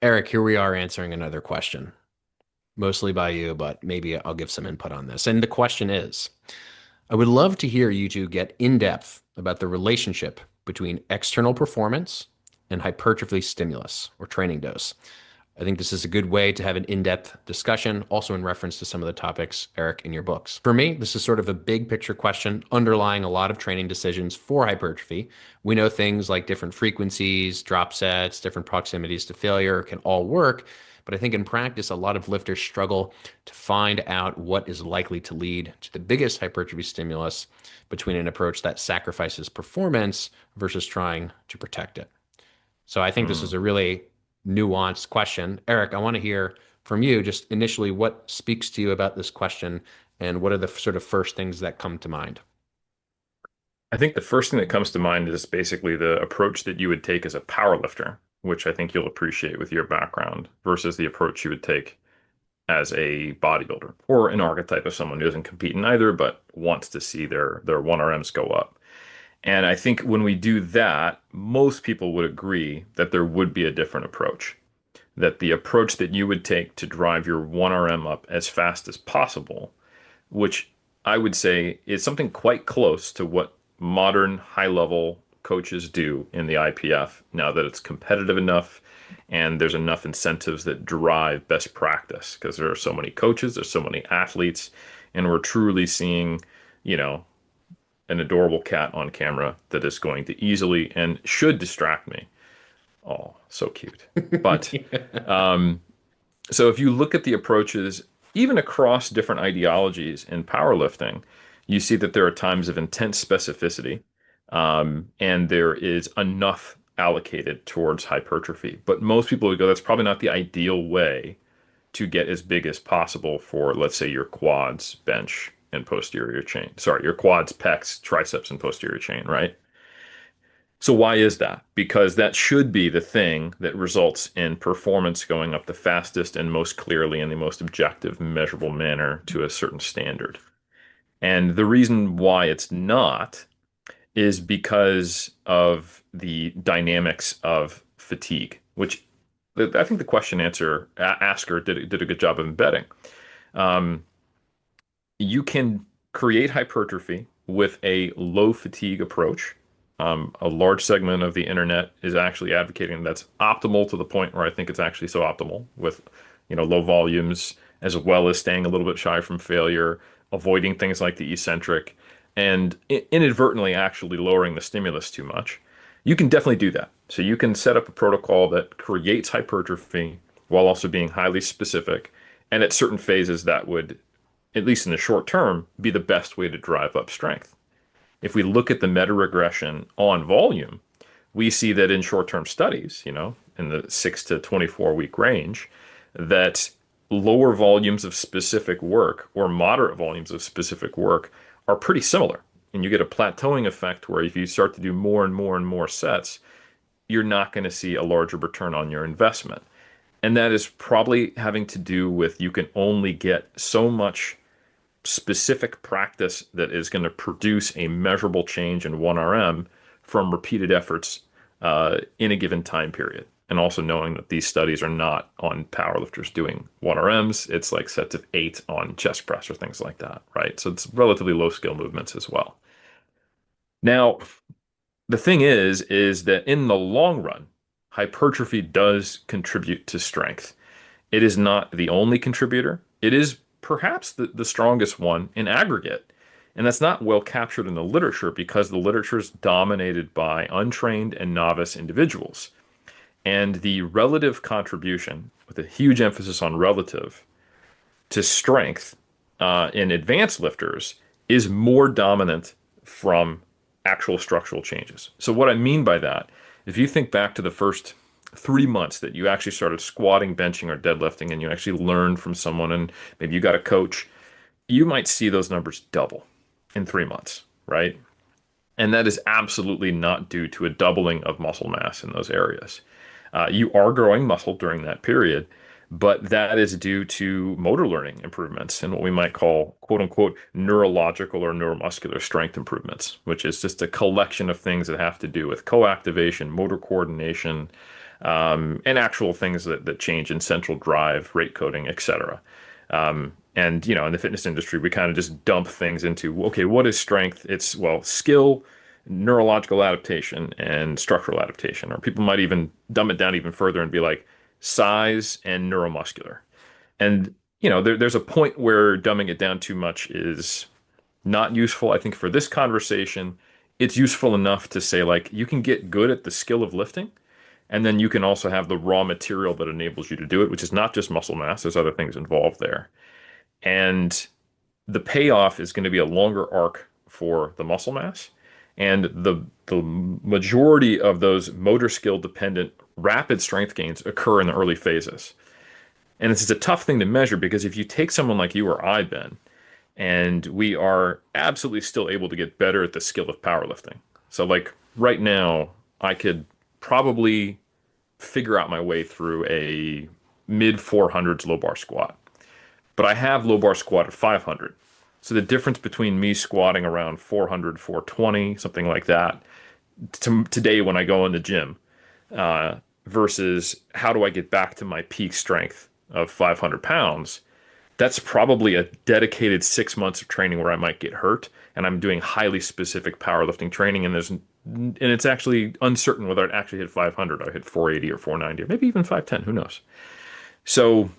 Eric, here we are answering another question, mostly by you, but maybe I'll give some input on this. And the question is, I would love to hear you two get in depth about the relationship between external performance and hypertrophy stimulus or training dose. I think this is a good way to have an in-depth discussion, also in reference to some of the topics, Eric, in your books. For me, this is sort of a big picture question underlying a lot of training decisions for hypertrophy. We know things like different frequencies, drop sets, different proximities to failure can all work, but I think in practice, a lot of lifters struggle to find out what is likely to lead to the biggest hypertrophy stimulus between an approach that sacrifices performance versus trying to protect it. So I think this is Hmm. a really nuanced question. Eric, I want to hear from you just initially what speaks to you about this question and what are the sort of first things that come to mind? I think the first thing that comes to mind is basically the approach that you would take as a powerlifter, which I think you'll appreciate with your background, versus the approach you would take as a bodybuilder or an archetype of someone who doesn't compete in either, but wants to see their 1RMs go up. And I think when we do that, most people would agree that there would be a different approach. That the approach that you would take to drive your 1RM up as fast as possible, which I would say is something quite close to what modern high level coaches do in the IPF now that it's competitive enough and there's enough incentives that drive best practice because there are so many coaches, there's so many athletes, and we're truly seeing, you know, an adorable cat on camera that is going to easily and should distract me. Oh, so cute. But um, so if you look at the approaches, even across different ideologies in powerlifting, you see that there are times of intense specificity, and there is enough allocated towards hypertrophy. But most people would go, that's probably not the ideal way to get as big as possible for, let's say, your quads, bench, and posterior chain. Sorry, your quads, pecs, triceps, and posterior chain, right? So why is that? Because that should be the thing that results in performance going up the fastest and most clearly in the most objective, measurable manner to a certain standard. And the reason why it's not is because of the dynamics of fatigue, which I think the question answer asker did a good job of embedding. Um, you can create hypertrophy with a low fatigue approach. A large segment of the internet is actually advocating that's optimal to the point where I think it's actually so optimal with, low volumes as well as staying a little bit shy from failure, avoiding things like the eccentric, and inadvertently actually lowering the stimulus too much. You can definitely do that. So you can set up a protocol that creates hypertrophy while also being highly specific. And at certain phases, that would, at least in the short term, be the best way to drive up strength. If we look at the meta regression on volume, we see that in short term studies, in the 6 to 24 week range, that lower volumes of specific work or moderate volumes of specific work are pretty similar. And you get a plateauing effect where if you start to do more and more and more sets, you're not going to see a larger return on your investment. And that is probably having to do with you can only get so much specific practice that is going to produce a measurable change in 1RM from repeated efforts in a given time period. And also knowing that these studies are not on powerlifters doing 1RMs, it's like sets of 8 on chest press or things like that, right? So it's relatively low skill movements as well. Now, the thing is that in the long run, hypertrophy does contribute to strength. It is not the only contributor. It is perhaps the strongest one in aggregate. And that's not well captured in the literature because the literature is dominated by untrained and novice individuals. And the relative contribution, with a huge emphasis on relative, to strength in advanced lifters is more dominant from actual structural changes. So, what I mean by that, if you think back to the first 3 months that you actually started squatting, benching, or deadlifting, and you actually learned from someone, and maybe you got a coach, you might see those numbers double in 3 months, right? And that is absolutely not due to a doubling of muscle mass in those areas. You are growing muscle during that period, but that is due to motor learning improvements and what we might call quote unquote neurological or neuromuscular strength improvements, which is just a collection of things that have to do with co-activation, motor coordination, and actual things that change in central drive, rate coding, etc. And in the fitness industry, we kind of just dump things into, okay, what is strength? It's, well, skill, neurological adaptation, and structural adaptation. Or people might even dumb it down even further and be like size and neuromuscular. And there's a point where dumbing it down too much is not useful. I think for this conversation, it's useful enough to say, like, you can get good at the skill of lifting, and then you can also have the raw material that enables you to do it, which is not just muscle mass. There's other things involved there. And the payoff is going to be a longer arc for the muscle mass. And the majority of those motor skill dependent rapid strength gains occur in the early phases. And this is a tough thing to measure because if you take someone like you or I, Ben, and we are absolutely still able to get better at the skill of powerlifting. So, like right now, I could probably figure out my way through a mid 400s low bar squat, but I have low bar squat at 500. So the difference between me squatting around 400, 420, something like that, today when I go in the gym, versus how do I get back to my peak strength of 500 pounds, that's probably a dedicated 6 months of training where I might get hurt, and I'm doing highly specific powerlifting training, and it's actually uncertain whether I'd actually hit 500. I hit 480 or 490, or maybe even 510. Who knows? So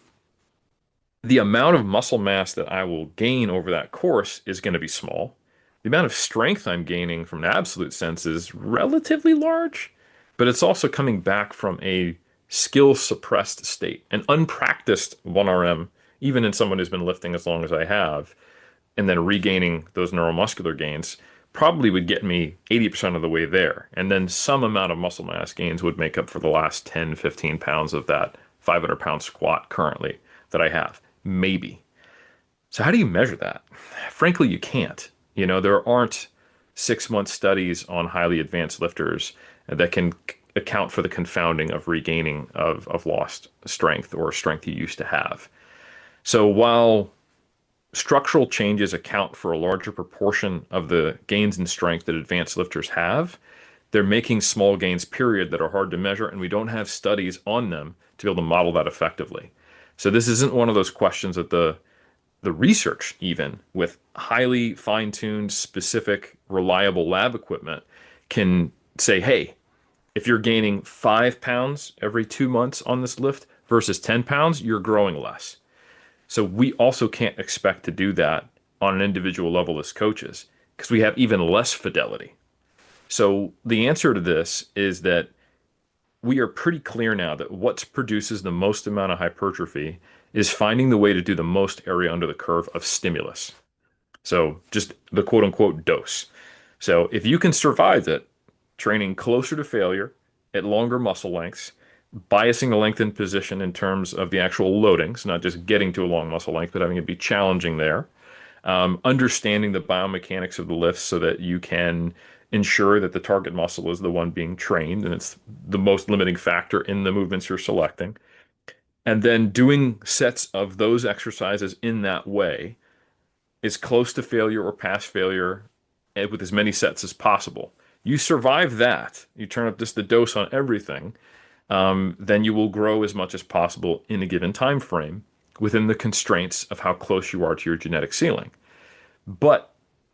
the amount of muscle mass that I will gain over that course is going to be small. The amount of strength I'm gaining from an absolute sense is relatively large, but it's also coming back from a skill suppressed state. An unpracticed 1RM, even in someone who's been lifting as long as I have, and then regaining those neuromuscular gains probably would get me 80% of the way there. And then some amount of muscle mass gains would make up for the last 10, 15 pounds of that 500 pound squat currently that I have. Maybe. So how do you measure that? Frankly, you can't. There aren't 6 month studies on highly advanced lifters that can account for the confounding of regaining of lost strength or strength you used to have. So while structural changes account for a larger proportion of the gains in strength that advanced lifters have, they're making small gains, period, that are hard to measure, and we don't have studies on them to be able to model that effectively. So this isn't one of those questions that the research, even with highly fine-tuned, specific, reliable lab equipment, can say, hey, if you're gaining 5 pounds every 2 months on this lift versus 10 pounds, you're growing less. So we also can't expect to do that on an individual level as coaches because we have even less fidelity. So the answer to this is that we are pretty clear now that what produces the most amount of hypertrophy is finding the way to do the most area under the curve of stimulus. So just the quote unquote dose. So if you can survive it, training closer to failure at longer muscle lengths, biasing the lengthened position in terms of the actual loadings, not just getting to a long muscle length, but having it be challenging there, understanding the biomechanics of the lifts so that you can ensure that the target muscle is the one being trained and it's the most limiting factor in the movements you're selecting. And then doing sets of those exercises in that way is close to failure or past failure with as many sets as possible. You survive that, you turn up just the dose on everything, then you will grow as much as possible in a given time frame within the constraints of how close you are to your genetic ceiling. But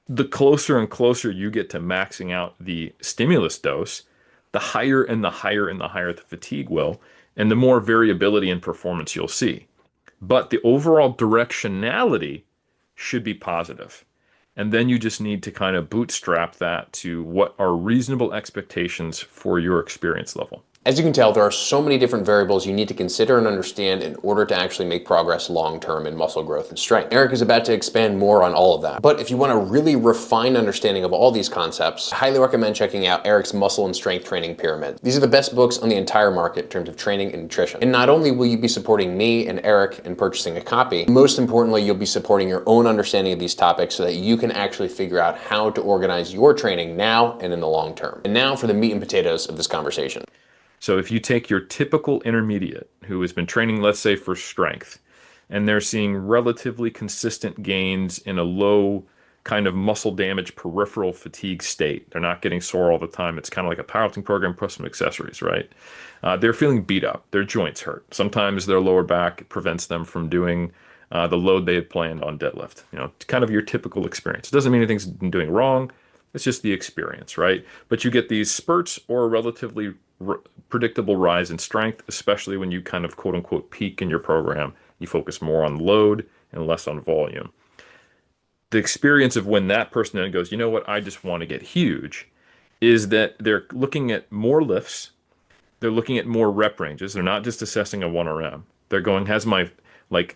the closer and closer you get to maxing out the stimulus dose, the higher and the higher and the higher the fatigue will, and the more variability in performance you'll see. But the overall directionality should be positive. And then you just need to kind of bootstrap that to what are reasonable expectations for your experience level. As you can tell, there are so many different variables you need to consider and understand in order to actually make progress long-term in muscle growth and strength. Eric is about to expand more on all of that. But if you want a really refined understanding of all these concepts, I highly recommend checking out Eric's Muscle and Strength Training Pyramid. These are the best books on the entire market in terms of training and nutrition. And not only will you be supporting me and Eric in purchasing a copy, most importantly, you'll be supporting your own understanding of these topics so that you can actually figure out how to organize your training now and in the long term. And now for the meat and potatoes of this conversation. So if you take your typical intermediate who has been training, let's say for strength, and they're seeing relatively consistent gains in a low kind of muscle damage, peripheral fatigue state. They're not getting sore all the time. It's kind of like a powerlifting program plus some accessories, right? They're feeling beat up. Their joints hurt. Sometimes their lower back prevents them from doing the load they had planned on deadlift. Kind of your typical experience. It doesn't mean anything's doing wrong. It's just the experience, right? But you get these spurts or a relatively predictable rise in strength, especially when you kind of quote unquote peak in your program. You focus more on load and less on volume. The experience of when that person then goes, you know what, I just want to get huge, is that they're looking at more lifts, they're looking at more rep ranges. They're not just assessing a 1 RM. They're going, has my like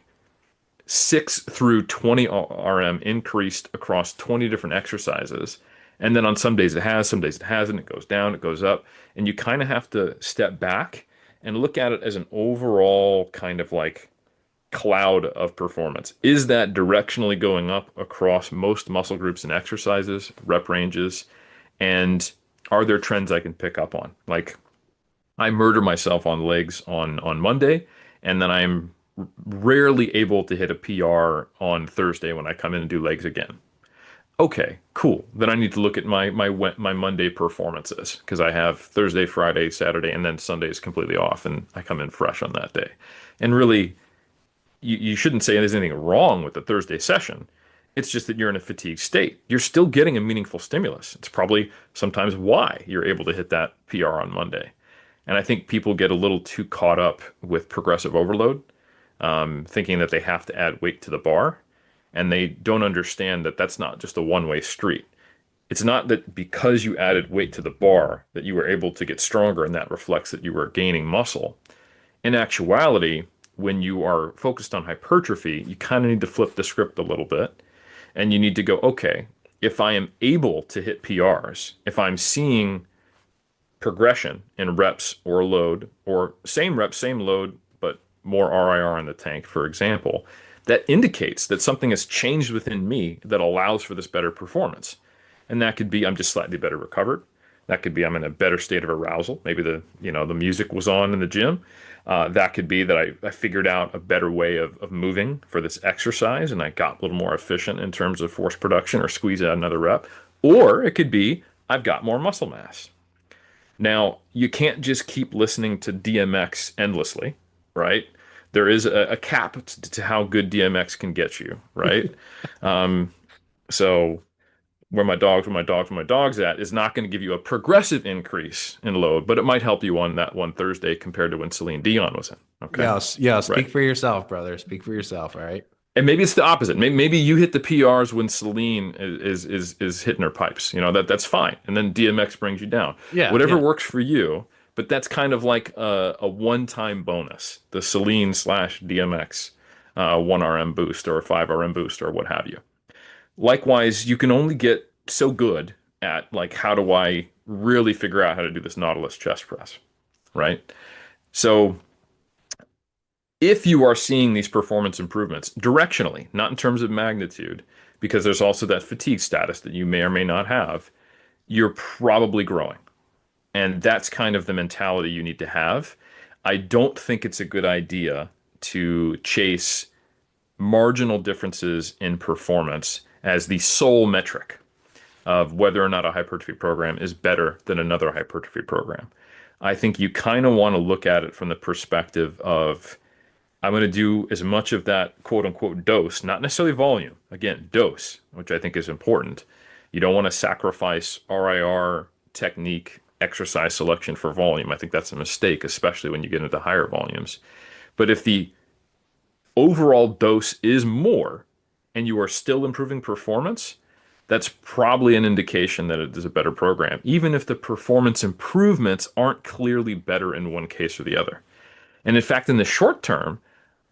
6 through 20 RM increased across 20 different exercises? And then on some days it has, some days it hasn't. It goes down, it goes up. And you kind of have to step back and look at it as an overall kind of like cloud of performance. Is that directionally going up across most muscle groups and exercises, rep ranges? And are there trends I can pick up on? Like I murder myself on legs on Monday, and then I'm rarely able to hit a PR on Thursday when I come in and do legs again. Okay, cool. Then I need to look at my Monday performances because I have Thursday, Friday, Saturday, and then Sunday is completely off, and I come in fresh on that day. And really, you shouldn't say there's anything wrong with the Thursday session. It's just that you're in a fatigued state. You're still getting a meaningful stimulus. It's probably sometimes why you're able to hit that PR on Monday. And I think people get a little too caught up with progressive overload, thinking that they have to add weight to the bar. And they don't understand that that's not just a one-way street. It's not that because you added weight to the bar that you were able to get stronger and that reflects that you were gaining muscle. In actuality, when you are focused on hypertrophy, you kind of need to flip the script a little bit and you need to go, okay, if I am able to hit PRs, if I'm seeing progression in reps or load, or same reps, same load, but more RIR in the tank, for example, that indicates that something has changed within me that allows for this better performance. And that could be I'm just slightly better recovered. That could be I'm in a better state of arousal. Maybe the music was on in the gym. That could be that I figured out a better way of moving for this exercise and I got a little more efficient in terms of force production or squeeze out another rep. Or it could be I've got more muscle mass. Now, you can't just keep listening to DMX endlessly, right? There is a cap to how good DMX can get you, right? So where my dog's at is not going to give you a progressive increase in load, but it might help you on that one Thursday compared to when Celine Dion was in. Okay. Yes, yeah. Right. Speak for yourself, brother. Speak for yourself. All right. And maybe it's the opposite. Maybe you hit the PRs when Celine is hitting her pipes. That's fine. And then DMX brings you down. Yeah, Whatever yeah. works for you, but that's kind of like a one-time bonus, the Celine slash DMX 1 RM boost or a 5 RM boost or what have you. Likewise, you can only get so good at like how do I really figure out how to do this Nautilus chest press, right? So if you are seeing these performance improvements directionally, not in terms of magnitude, because there's also that fatigue status that you may or may not have, you're probably growing. And that's kind of the mentality you need to have. I don't think it's a good idea to chase marginal differences in performance as the sole metric of whether or not a hypertrophy program is better than another hypertrophy program. I think you kind of want to look at it from the perspective of I'm going to do as much of that quote unquote dose, not necessarily volume. Again, dose, which I think is important. You don't want to sacrifice RIR, technique, exercise selection for volume. I think that's a mistake, especially when you get into higher volumes. But if the overall dose is more and you are still improving performance, that's probably an indication that it is a better program, even if the performance improvements aren't clearly better in one case or the other. And in fact, in the short term,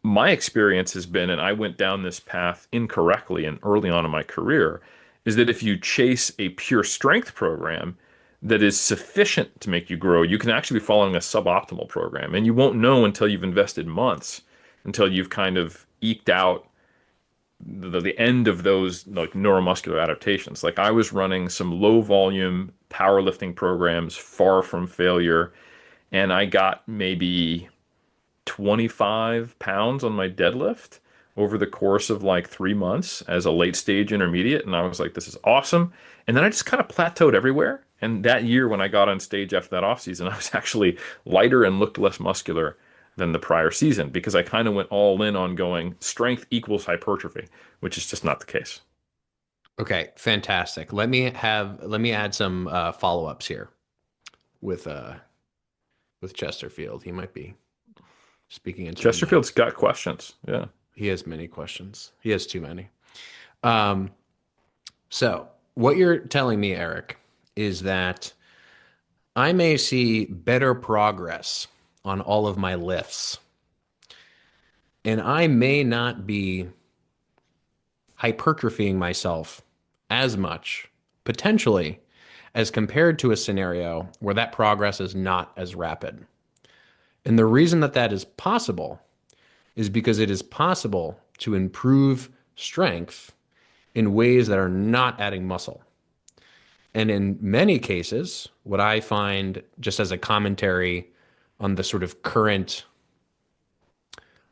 my experience has been, and I went down this path incorrectly and early on in my career, is that if you chase a pure strength program that is sufficient to make you grow, you can actually be following a suboptimal program. And you won't know until you've invested months, until you've kind of eked out the end of those like neuromuscular adaptations. Like I was running some low volume powerlifting programs far from failure, and I got maybe 25 pounds on my deadlift over the course of like 3 months as a late stage intermediate. And I was like, this is awesome. And then I just kind of plateaued everywhere. And that year when I got on stage after that off season, I was actually lighter and looked less muscular than the prior season because I kind of went all in on going strength equals hypertrophy, which is just not the case. Okay, fantastic. Let me add some follow-ups here with uh with Chesterfield. He might be speaking into the Chesterfield's mic. got questions. Yeah. He has many questions. He has too many. Um, so what you're telling me, Eric, is that I may see better progress on all of my lifts, and I may not be hypertrophying myself as much, potentially, as compared to a scenario where that progress is not as rapid. And the reason that that is possible is because it is possible to improve strength in ways that are not adding muscle. And in many cases, what I find just as a commentary on the sort of current,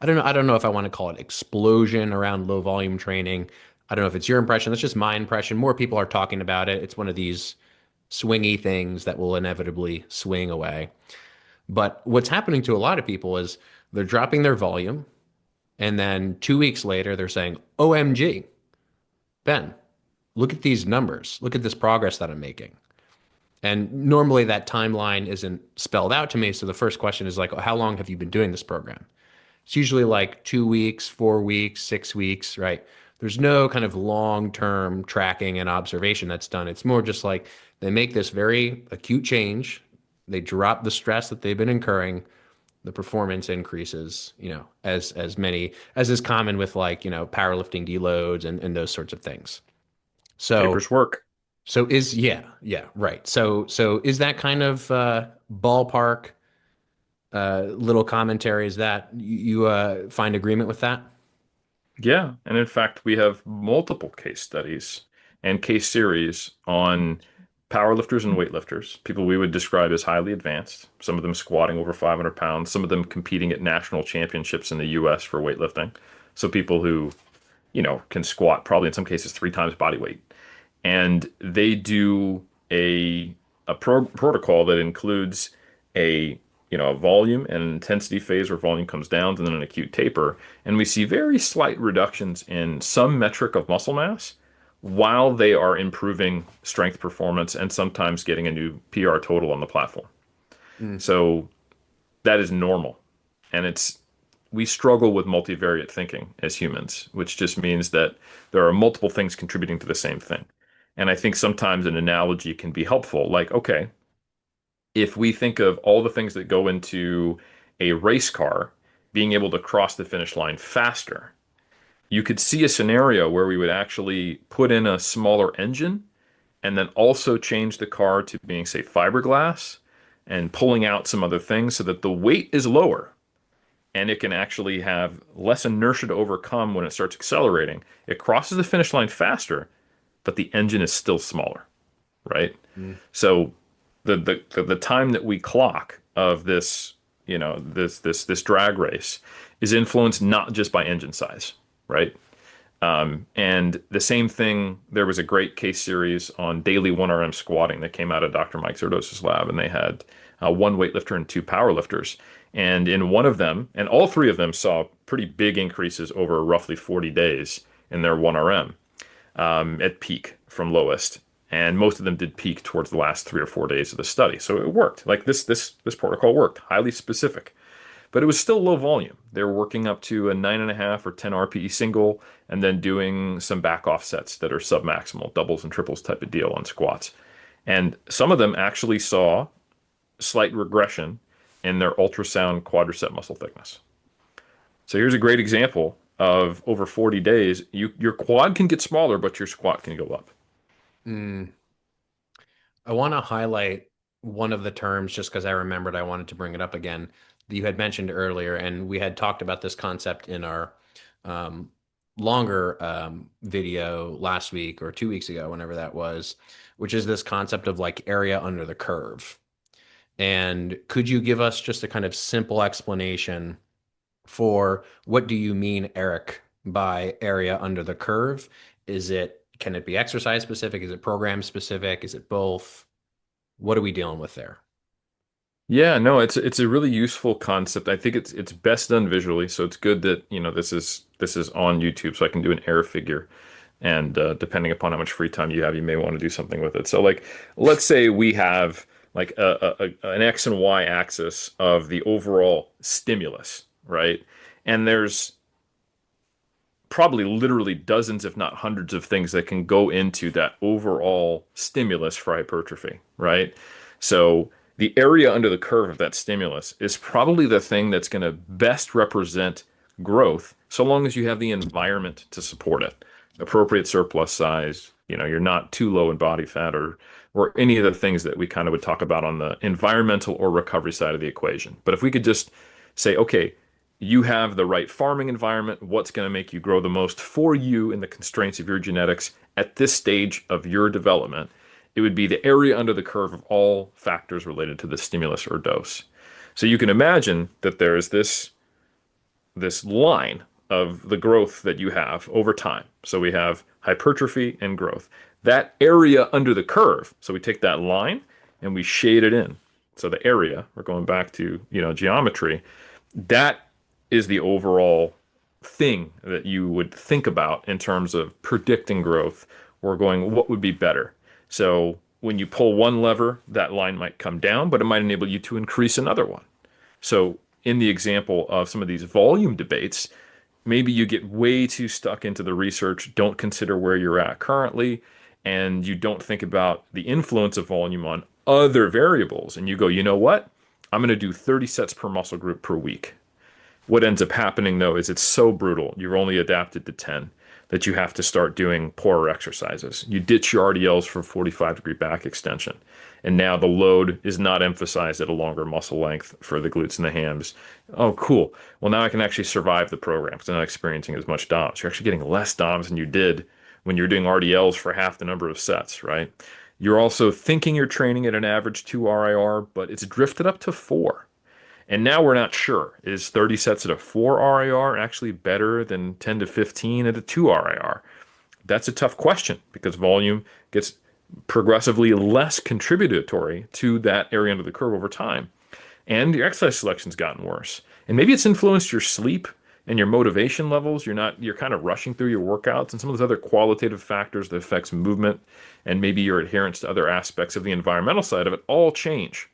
I don't know if I want to call it explosion around low volume training. I don't know if it's your impression. That's just my impression. More people are talking about it. It's one of these swingy things that will inevitably swing away. But what's happening to a lot of people is they're dropping their volume, and then 2 weeks later, they're saying, OMG, Ben, look at these numbers. Look at this progress that I'm making. And normally that timeline isn't spelled out to me. So the first question is like, oh, how long have you been doing this program? It's usually like 2 weeks, 4 weeks, 6 weeks, right? There's no kind of long-term tracking and observation that's done. It's more just like they make this very acute change. They drop the stress that they've been incurring. The performance increases, as is common with like, powerlifting deloads and those sorts of things. So Papers work. yeah, right. So is that kind of ballpark little commentary? Is that you find agreement with that? Yeah, and in fact, we have multiple case studies and case series on powerlifters and weightlifters, people we would describe as highly advanced, some of them squatting over 500 pounds, some of them competing at national championships in the US for weightlifting. So people who, can squat probably in some cases 3 times body weight. And they do a protocol that includes a a volume and an intensity phase where volume comes down and then an acute taper, and we see very slight reductions in some metric of muscle mass while they are improving strength performance and sometimes getting a new PR total on the platform. Mm. So that is normal. And we struggle with multivariate thinking as humans, which just means that there are multiple things contributing to the same thing. And I think sometimes an analogy can be helpful. Like, okay, if we think of all the things that go into a race car being able to cross the finish line faster, you could see a scenario where we would actually put in a smaller engine and then also change the car to being, say, fiberglass and pulling out some other things so that the weight is lower and it can actually have less inertia to overcome when it starts accelerating. It crosses the finish line faster, but the engine is still smaller, right? Mm. So the time that we clock of this, this drag race is influenced not just by engine size, right? And the same thing, there was a great case series on daily 1RM squatting that came out of Dr. Mike Zerdos's lab, and they had one weightlifter and two powerlifters. And in one of them, and all three of them saw pretty big increases over roughly 40 days in their 1RM at peak from lowest. And most of them did peak towards the last 3 or 4 days of the study. So it worked. Like this protocol worked, highly specific. But it was still low volume. They were working up to a 9.5 or 10 RPE single and then doing some back offsets that are submaximal, doubles and triples type of deal on squats. And some of them actually saw slight regression in their ultrasound quadricep muscle thickness. So here's a great example of over 40 days, your quad can get smaller, but your squat can go up. Mm. I want to highlight one of the terms just because I remembered I wanted to bring it up again that you had mentioned earlier, and we had talked about this concept in our um, longer video last week or 2 weeks ago, whenever that was, which is this concept of like area under the curve. And could you give us just a kind of simple explanation for what do you mean, Eric, by area under the curve? Can it be exercise specific? Is it program specific? Is it both? What are we dealing with there? Yeah, no, it's a really useful concept. I think it's best done visually, so it's good that, this is on YouTube, so I can do an error figure. And depending upon how much free time you have, you may want to do something with it. So, like, let's say we have like an X and Y axis of the overall stimulus, right? And there's probably literally dozens, if not hundreds of things that can go into that overall stimulus for hypertrophy, right? So the area under the curve of that stimulus is probably the thing that's going to best represent growth, so long as you have the environment to support it. Appropriate surplus size, you're not too low in body fat or any of the things that we kind of would talk about on the environmental or recovery side of the equation. But if we could just say, okay, you have the right farming environment, what's going to make you grow the most for you in the constraints of your genetics at this stage of your development, it would be the area under the curve of all factors related to the stimulus or dose. So you can imagine that there is this line of the growth that you have over time. So we have hypertrophy and growth. That area under the curve, so we take that line and we shade it in. So the area, we're going back to, geometry, that is the overall thing that you would think about in terms of predicting growth or going, what would be better? So when you pull one lever, that line might come down, but it might enable you to increase another one. So in the example of some of these volume debates, maybe you get way too stuck into the research, don't consider where you're at currently, and you don't think about the influence of volume on other variables. And you go, you know what? I'm going to do 30 sets per muscle group per week. What ends up happening though is it's so brutal. You're only adapted to 10 that you have to start doing poorer exercises. You ditch your RDLs for 45-degree back extension. And now the load is not emphasized at a longer muscle length for the glutes and the hams. Oh, cool. Well, now I can actually survive the program because I'm not experiencing as much DOMS. You're actually getting less DOMS than you did when you're doing RDLs for half the number of sets, right? You're also thinking you're training at an average 2 RIR, but it's drifted up to 4. And now we're not sure. Is 30 sets at a 4 RIR actually better than 10 to 15 at a 2 RIR? That's a tough question because volume gets progressively less contributory to that area under the curve over time. And your exercise selection's gotten worse. And maybe it's influenced your sleep and your motivation levels. You're kind of rushing through your workouts and some of those other qualitative factors that affects movement and maybe your adherence to other aspects of the environmental side of it all change.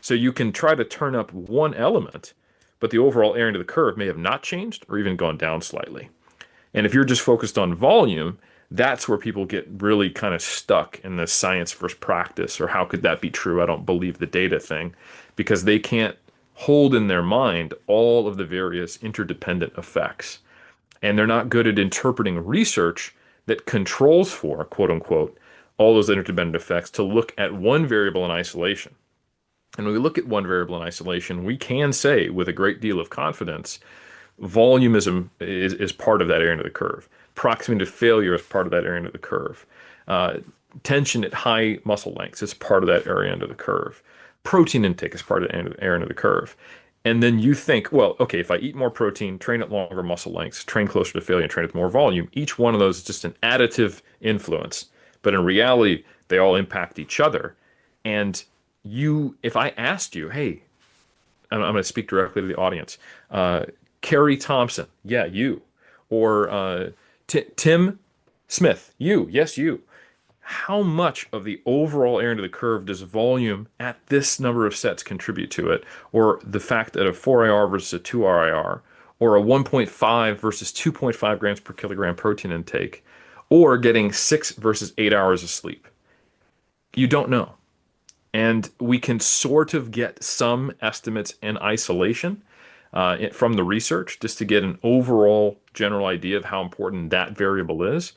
So you can try to turn up one element, but the overall area under the curve may have not changed or even gone down slightly. And if you're just focused on volume, that's where people get really kind of stuck in the science versus practice, or how could that be true? I don't believe the data thing, because they can't hold in their mind all of the various interdependent effects. And they're not good at interpreting research that controls for, quote unquote, all those interdependent effects to look at one variable in isolation. And when we look at one variable in isolation, we can say with a great deal of confidence, volumism is part of that area under the curve. Proximity to failure is part of that area under the curve. Uh, Tension at high muscle lengths is part of that area under the curve. Protein intake is part of the area under the curve. And then you think, well, okay, if I eat more protein, train at longer muscle lengths, train closer to failure, and train with more volume, each one of those is just an additive influence. But in reality, they all impact each other. And if I asked you, hey, I'm going to speak directly to the audience, Kerry Thompson, yeah, you, or Tim Smith, you, yes, you. How much of the overall area under the curve does volume at this number of sets contribute to it? Or the fact that a 4 IR versus a 2 RIR, or a 1.5 versus 2.5 grams per kilogram protein intake, or getting 6 versus 8 hours of sleep? You don't know. And we can sort of get some estimates in isolation from the research just to get an overall general idea of how important that variable is.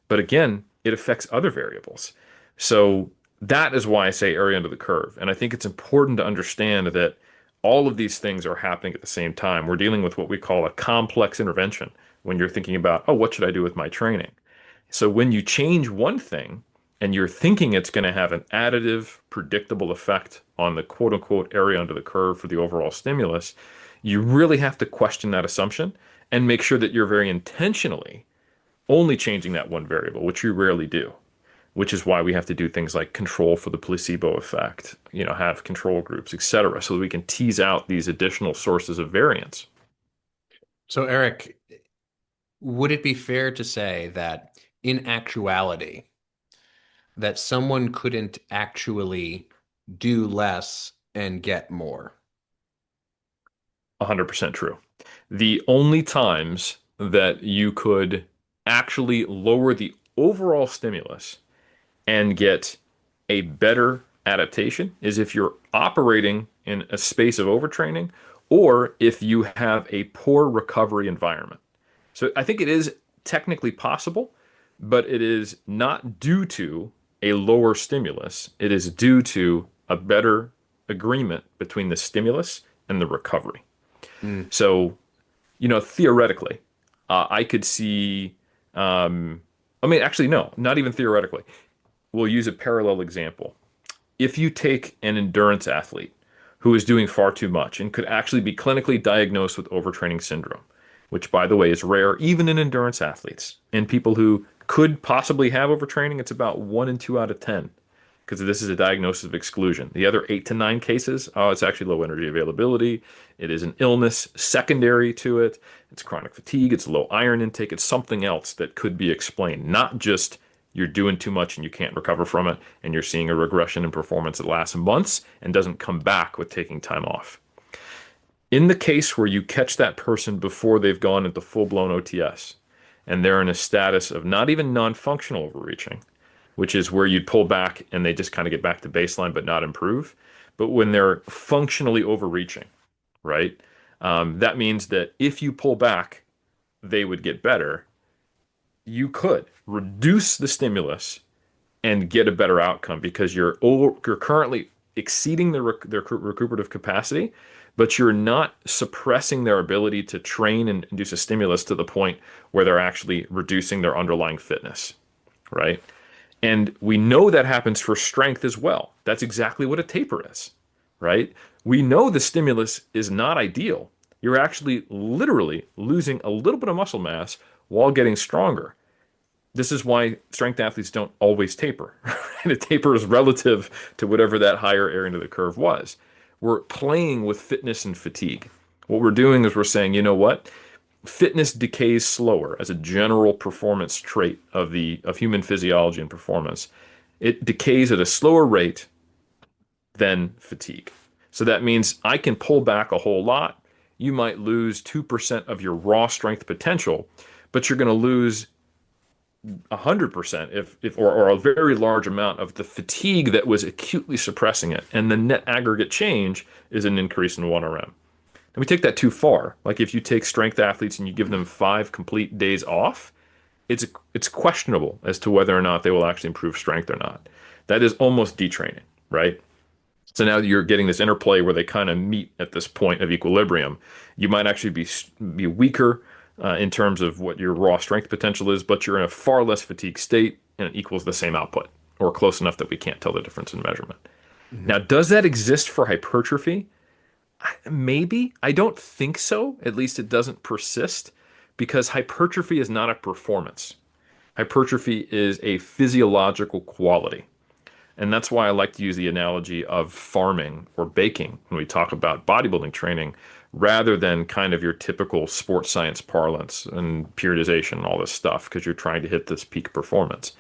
But again, it affects other variables. So that is why I say area under the curve. And I think it's important to understand that all of these things are happening at the same time. We're dealing with what we call a complex intervention when you're thinking about, oh, what should I do with my training? So when you change one thing and you're thinking it's going to have an additive, predictable effect on the quote unquote area under the curve for the overall stimulus, You really have to question that assumption and make sure that you're very intentionally only changing that one variable, which you rarely do, which is why we have to do things like control for the placebo effect, have control groups, etc., so that we can tease out these additional sources of variance. So, Eric, would it be fair to say that in actuality, that someone couldn't actually do less and get more? 100% true. The only times that you could actually lower the overall stimulus and get a better adaptation is if you're operating in a space of overtraining or if you have a poor recovery environment. So I think it is technically possible, but it is not due to a lower stimulus. It is due to a better agreement between the stimulus and the recovery. Mm. So, theoretically, I could see, I mean, actually, no, not even theoretically. We'll use a parallel example. If you take an endurance athlete who is doing far too much and could actually be clinically diagnosed with overtraining syndrome, which, by the way, is rare even in endurance athletes, and people who could possibly have overtraining, it's about 1 in 2 out of 10 because this is a diagnosis of exclusion. The other 8 to 9 cases, oh, it's actually low energy availability. It is an illness secondary to it. It's chronic fatigue. It's low iron intake. It's something else that could be explained, not just you're doing too much and you can't recover from it, and you're seeing a regression in performance that lasts months and doesn't come back with taking time off. In the case where you catch that person before they've gone into full-blown OTS, and they're in a status of not even non-functional overreaching, which is where you'd pull back and they just kind of get back to baseline but not improve. But when they're functionally overreaching, right? That means that if you pull back, they would get better. You could reduce the stimulus and get a better outcome because you're currently exceeding their recuperative capacity, but you're not suppressing their ability to train and induce a stimulus to the point where they're actually reducing their underlying fitness, right? And we know that happens for strength as well. That's exactly what a taper is, right? We know the stimulus is not ideal. You're actually literally losing a little bit of muscle mass while getting stronger. This is why strength athletes don't always taper. A taper is relative to whatever that higher area under the curve was. We're playing with fitness and fatigue. What we're doing is we're saying, you know what? Fitness decays slower as a general performance trait of human physiology and performance. It decays at a slower rate than fatigue. So that means I can pull back a whole lot. You might lose 2% of your raw strength potential, but you're going to lose 100% or a very large amount of the fatigue that was acutely suppressing it. And the net aggregate change is an increase in 1RM. And we take that too far. Like if you take strength athletes and you give them 5 complete days off, it's questionable as to whether or not they will actually improve strength or not. That is almost detraining, right? So now you're getting this interplay where they kind of meet at this point of equilibrium. You might actually be weaker in terms of what your raw strength potential is, but you're in a far less fatigued state and it equals the same output or close enough that we can't tell the difference in measurement. Mhm. Now, does that exist for hypertrophy? Maybe. I don't think so. At least it doesn't persist because hypertrophy is not a performance. Hypertrophy is a physiological quality. And that's why I like to use the analogy of farming or baking when we talk about bodybuilding training, rather than kind of your typical sports science parlance and periodization and all this stuff, because you're trying to hit this peak performance.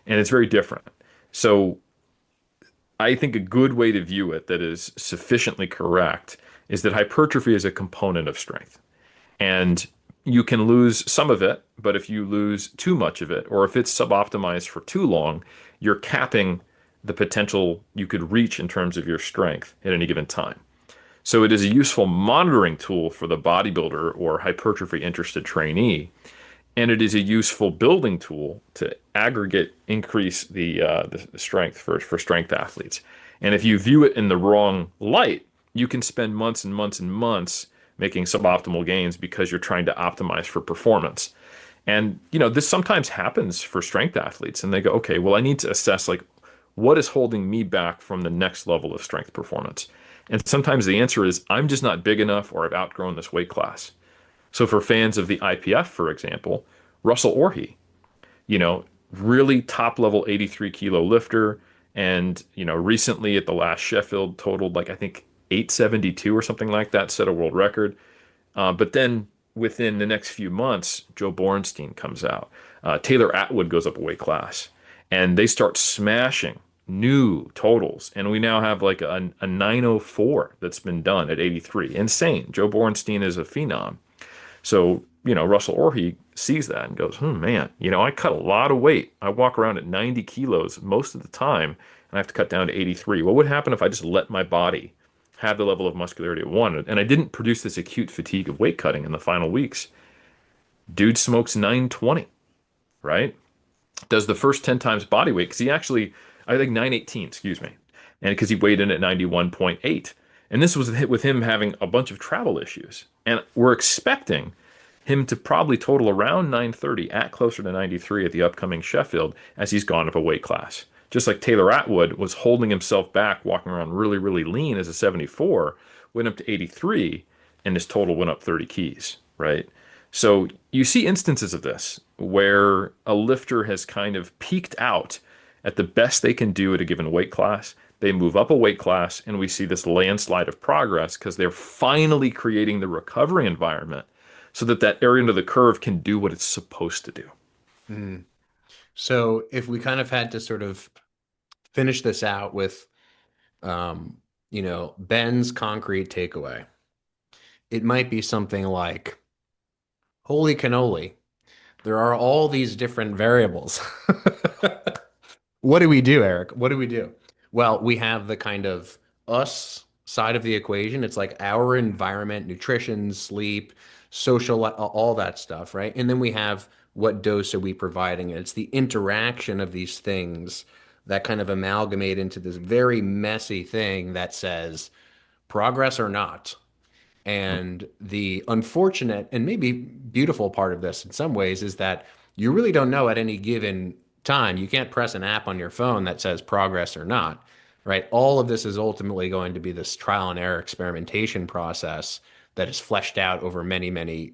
And it's very different. So I think a good way to view it that is sufficiently correct is that hypertrophy is a component of strength. And you can lose some of it, but if you lose too much of it, or if it's suboptimized for too long, you're capping the potential you could reach in terms of your strength at any given time. So it is a useful monitoring tool for the bodybuilder or hypertrophy interested trainee, and it is a useful building tool to aggregate increase the strength for strength athletes. And if you view it in the wrong light, you can spend months and months and months making suboptimal gains because you're trying to optimize for performance. And this sometimes happens for strength athletes, and they go, okay, well, I need to assess like what is holding me back from the next level of strength performance. And sometimes the answer is, I'm just not big enough or I've outgrown this weight class. So for fans of the IPF, for example, Russell Orhe, you know, really top level 83 kilo lifter. And, recently at the last Sheffield totaled like, I think 872 or something like that, set a world record. But then within the next few months, Joe Borenstein comes out. Taylor Atwood goes up a weight class, and they start smashing new totals. And we now have like a 904 that's been done at 83. Insane. Joe Borenstein is a phenom. So, Russell Orhe sees that and goes, man, I cut a lot of weight. I walk around at 90 kilos most of the time, and I have to cut down to 83. What would happen if I just let my body have the level of muscularity it wanted? And I didn't produce this acute fatigue of weight cutting in the final weeks. Dude smokes 920, right? Does the first 10 times body weight, because he actually, I think 918, excuse me, and because he weighed in at 91.8. And this was hit with him having a bunch of travel issues. And we're expecting him to probably total around 930 at closer to 93 at the upcoming Sheffield as he's gone up a weight class. Just like Taylor Atwood was holding himself back, walking around really, really lean as a 74, went up to 83, and his total went up 30 keys, right? So you see instances of this where a lifter has kind of peaked out at the best they can do at a given weight class. They move up a weight class, and we see this landslide of progress because they're finally creating the recovery environment so that that area under the curve can do what it's supposed to do. Mm. So if we kind of had to sort of finish this out with, Ben's concrete takeaway, it might be something like, holy cannoli, there are all these different variables. What do we do, Eric? What do we do? Well, we have the kind of us side of the equation. It's like our environment, nutrition, sleep, social, all that stuff, right? And then we have what dose are we providing? It's the interaction of these things that kind of amalgamate into this very messy thing that says progress or not. And the unfortunate and maybe beautiful part of this in some ways is that you really don't know at any given time. You can't press an app on your phone that says progress or not, right? All of this is ultimately going to be this trial and error experimentation process that is fleshed out over many, many,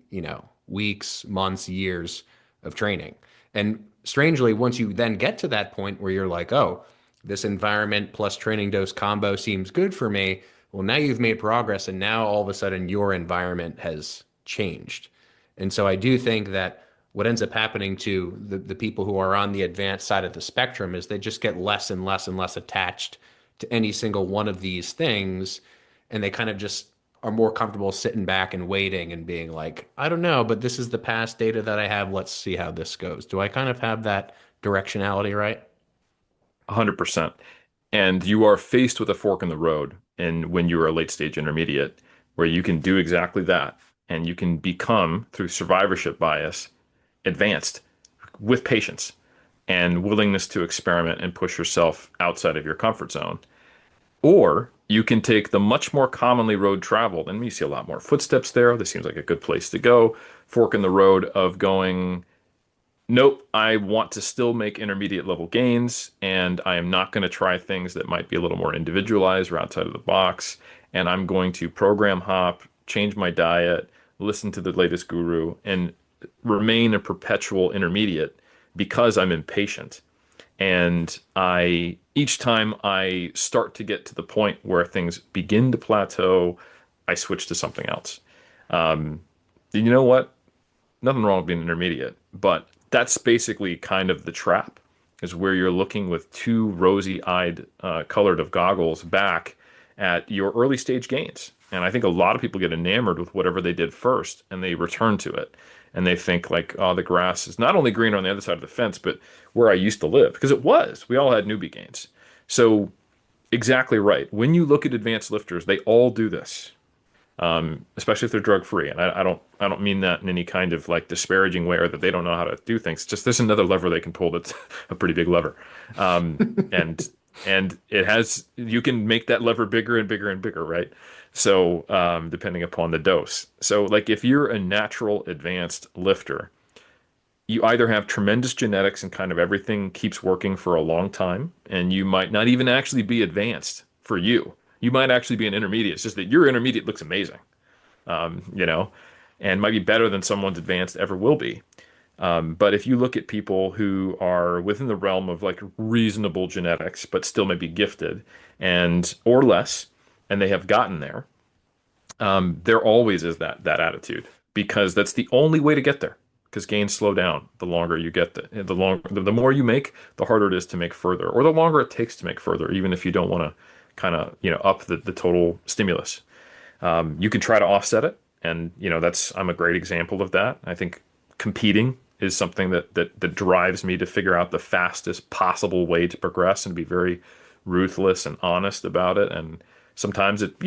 weeks, months, years of training. And strangely, once you then get to that point where you're like, oh, this environment plus training dose combo seems good for me. Well, now you've made progress, and now all of a sudden your environment has changed. And so I do think that what ends up happening to the people who are on the advanced side of the spectrum is they just get less and less and less attached to any single one of these things. And they kind of just are more comfortable sitting back and waiting and being like, I don't know, but this is the past data that I have. Let's see how this goes. Do I kind of have that directionality right? 100%. And you are faced with a fork in the road. And when you are a late stage intermediate, where you can do exactly that, and you can become, through survivorship bias, advanced with patience and willingness to experiment and push yourself outside of your comfort zone. Or you can take the much more commonly road traveled, and you see a lot more footsteps there. This seems like a good place to go. Fork in the road of going, nope, I want to still make intermediate level gains, and I am not going to try things that might be a little more individualized or outside of the box. And I'm going to program hop, change my diet, listen to the latest guru, and remain a perpetual intermediate because I'm impatient. And each time I start to get to the point where things begin to plateau, I switch to something else. Um, you know what? Nothing wrong with being intermediate, but that's basically kind of the trap, is where you're looking with two rosy-eyed, colored of goggles back at your early stage gains. And I think a lot of people get enamored with whatever they did first, and they return to it. And they think like, oh, the grass is not only greener on the other side of the fence, but where I used to live, because it was. We all had newbie gains. So exactly right. When you look at advanced lifters, they all do this, especially if they're drug free. And I don't mean that in any kind of like disparaging way or that they don't know how to do things. Just there's another lever they can pull that's a pretty big lever, and it has, you can make that lever bigger and bigger and bigger, right? So depending upon the dose. So like if you're a natural advanced lifter, you either have tremendous genetics and kind of everything keeps working for a long time, and you might not even actually be advanced for you. You might actually be an intermediate. It's just that your intermediate looks amazing, you know, and might be better than someone's advanced ever will be. But if you look at people who are within the realm of like reasonable genetics, but still maybe gifted and or less, and they have gotten there, there always is that attitude because that's the only way to get there. Because gains slow down the longer you get the longer the more you make, the harder it is to make further, or the longer it takes to make further, even if you don't want to kind of up the total stimulus. You can try to offset it, and that's I'm a great example of that. I think competing is something that drives me to figure out the fastest possible way to progress and be very ruthless and honest about it. And sometimes it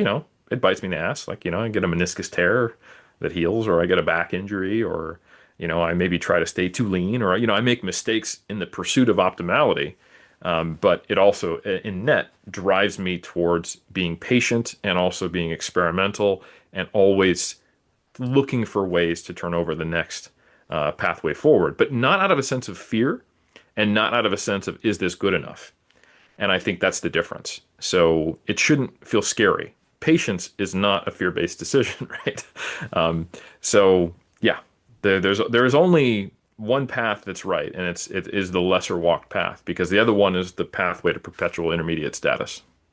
bites me in the ass. Like, I get a meniscus tear that heals, or I get a back injury, or I maybe try to stay too lean, or I make mistakes in the pursuit of optimality. But it also, in net, drives me towards being patient and also being experimental and always looking for ways to turn over the next pathway forward, but not out of a sense of fear and not out of a sense of, is this good enough? And I think that's the difference. So it shouldn't feel scary. Patience is not a fear-based decision, right? So yeah, there is only one path that's right, and it is the lesser walked path because the other one is the pathway to perpetual intermediate status.